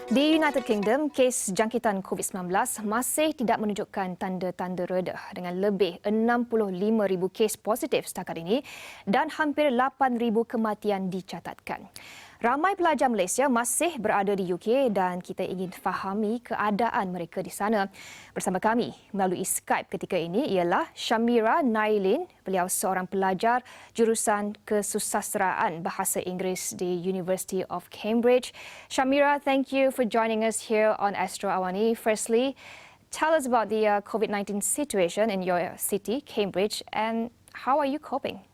Di United Kingdom, kes jangkitan COVID-19 masih tidak menunjukkan tanda-tanda reda dengan lebih 65,000 kes positif setakat ini dan hampir 8,000 kematian dicatatkan. Ramai pelajar Malaysia masih berada di UK dan kita ingin fahami keadaan mereka di sana. Bersama kami melalui Skype ketika ini ialah Shameera Nair Lin. Beliau seorang pelajar jurusan Kesusasteraan Bahasa Inggeris di University of Cambridge. Shameera, thank you for joining us here on Astro Awani. Firstly, tell us about the COVID-19 situation in your city, Cambridge, and how are you coping?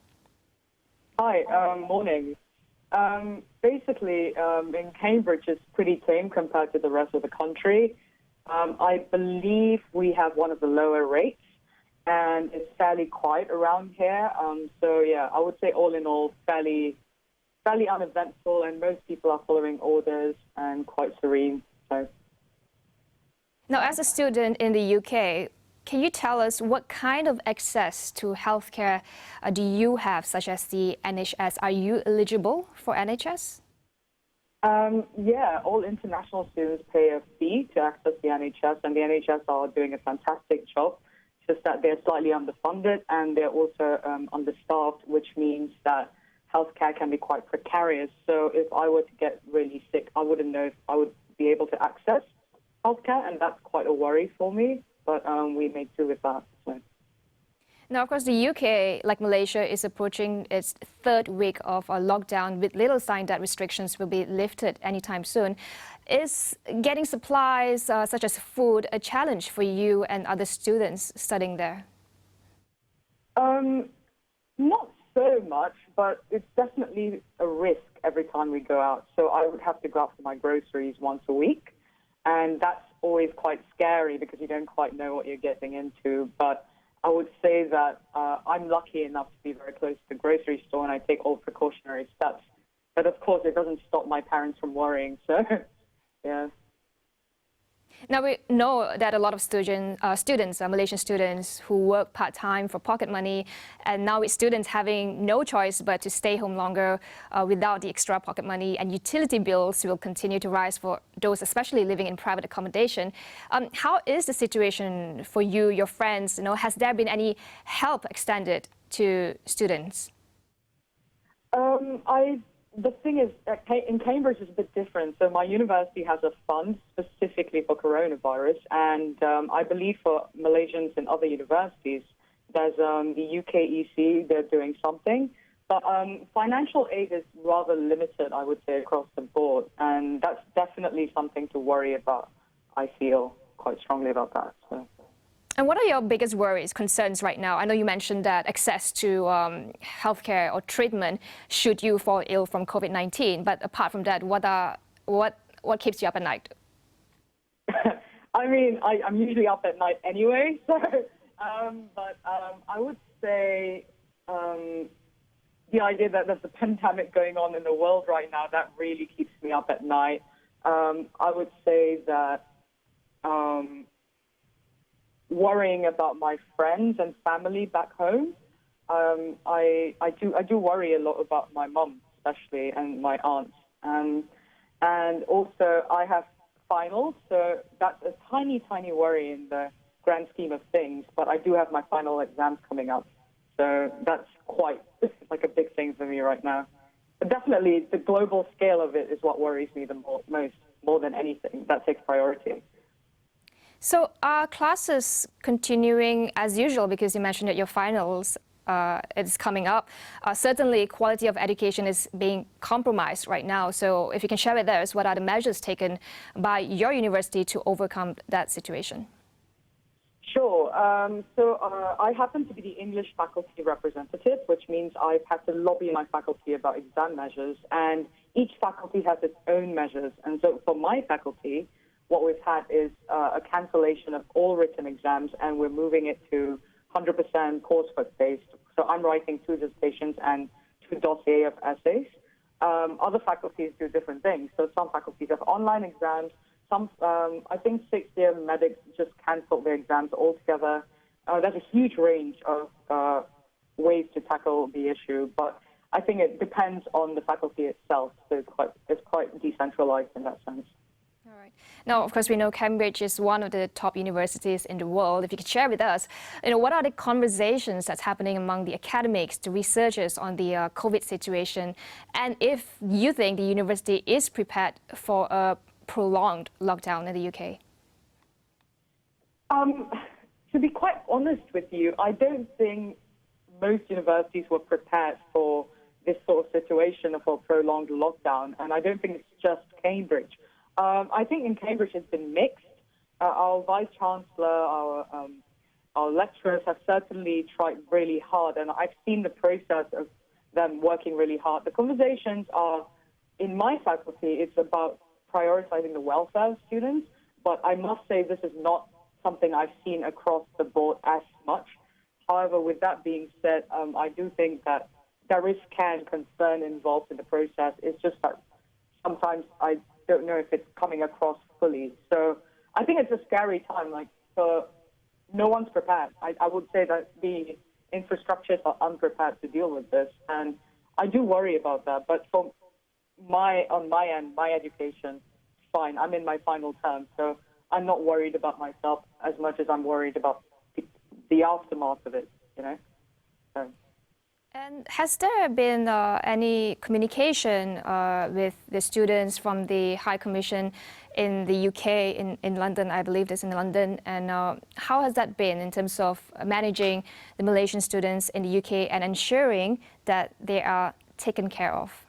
Hi, morning. Basically, in Cambridge, it's pretty tame compared to the rest of the country. I believe we have one of the lower rates, and it's fairly quiet around here. So, yeah, I would say all in all, fairly uneventful, and most people are following orders and quite serene. So. Now, as a student in the UK, can you tell us what kind of access to healthcare do you have, such as the NHS? Are you eligible for NHS? Yeah, all international students pay a fee to access the NHS, and the NHS are doing a fantastic job. Just that they're slightly underfunded and they're also understaffed, which means that healthcare can be quite precarious. So if I were to get really sick, I wouldn't know if I would be able to access healthcare, and that's quite a worry for me. But we make do with that. So. Now, of course, the UK, like Malaysia, is approaching its third week of a lockdown with little sign that restrictions will be lifted anytime soon. Is getting supplies such as food a challenge for you and other students studying there? Not so much, but it's definitely a risk every time we go out. So I would have to go out for my groceries once a week, and that's always quite scary because you don't quite know what you're getting into. But I would say that I'm lucky enough to be very close to the grocery store, and I take all precautionary steps. But of course, it doesn't stop my parents from worrying. So, yeah. Now, we know that a lot of students, Malaysian students who work part-time for pocket money, and now with students having no choice but to stay home longer without the extra pocket money, and utility bills will continue to rise for those especially living in private accommodation. How is the situation for you, your friends? Has there been any help extended to students? The thing is, in Cambridge it's a bit different. So my university has a fund specifically for coronavirus, and I believe for Malaysians in other universities, there's the UKEC, they're doing something. But financial aid is rather limited, I would say, across the board, and that's definitely something to worry about. I feel quite strongly about that. So. And what are your biggest worries, concerns right now? I know you mentioned that access to healthcare or treatment should you fall ill from COVID-19, but apart from that, what keeps you up at night? I mean, I'm usually up at night anyway, so, but I would say the idea that there's a pandemic going on in the world right now, that really keeps me up at night. I would say that worrying about my friends and family back home. I do worry a lot about my mum, especially, and my aunts. And also I have finals, so that's a tiny worry in the grand scheme of things. But I do have my final exams coming up, so that's quite like a big thing for me right now. But definitely the global scale of it is what worries me the most, more than anything. That takes priority. So are classes continuing as usual, because you mentioned that your finals is coming up? Certainly quality of education is being compromised right now. So if you can share with us, what are the measures taken by your university to overcome that situation? Sure. So I happen to be the English faculty representative, which means I've had to lobby my faculty about exam measures, and each faculty has its own measures. And so for my faculty, what we've had is a cancellation of all written exams, and we're moving it to 100% coursework-based. So I'm writing 2 dissertations and 2 dossiers of essays. Other faculties do different things. So some faculties have online exams. Some, I think 6th-year medics just cancelled their exams altogether. There's a huge range of ways to tackle the issue, but I think it depends on the faculty itself. So it's quite decentralized in that sense. All right. Now, of course, we know Cambridge is one of the top universities in the world. If you could share with us, what are the conversations that's happening among the academics, the researchers on the COVID situation, and if you think the university is prepared for a prolonged lockdown in the UK? To be quite honest with you, I don't think most universities were prepared for this sort of situation of a prolonged lockdown, and I don't think it's just Cambridge. I think in Cambridge it's been mixed. Our vice-chancellor, our lecturers have certainly tried really hard, and I've seen the process of them working really hard. The conversations are, in my faculty, it's about prioritizing the welfare of students, but I must say this is not something I've seen across the board as much. However, with that being said, I do think that there is concern involved in the process. It's just that sometimes I don't know if it's coming across fully. So I think it's a scary time. So no one's prepared. I would say that the infrastructures are unprepared to deal with this, and I do worry about that. But on my end, my education, fine. I'm in my final term, so I'm not worried about myself as much as I'm worried about the aftermath of it, So. And has there been any communication with the students from the High Commission in the UK, in London? I believe this in London. And how has that been in terms of managing the Malaysian students in the UK and ensuring that they are taken care of?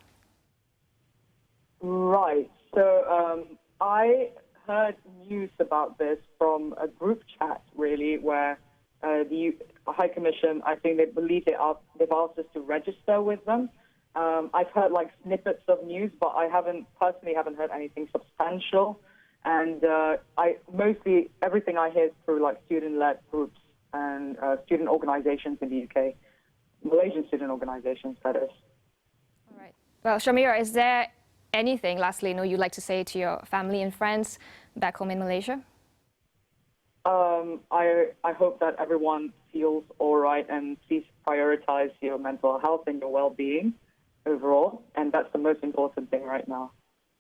Right. So I heard news about this from a group chat, really, where the High Commission, I think they've asked us to register with them. I've heard snippets of news, but I personally haven't heard anything substantial. And mostly everything I hear is through student-led groups and student organizations in the UK, Malaysian student organizations, that is. All right. Well, Shameera, is there anything, lastly, you'd like to say to your family and friends back home in Malaysia? I hope that everyone feels all right, and please prioritize your mental health and your well-being overall. And that's the most important thing right now.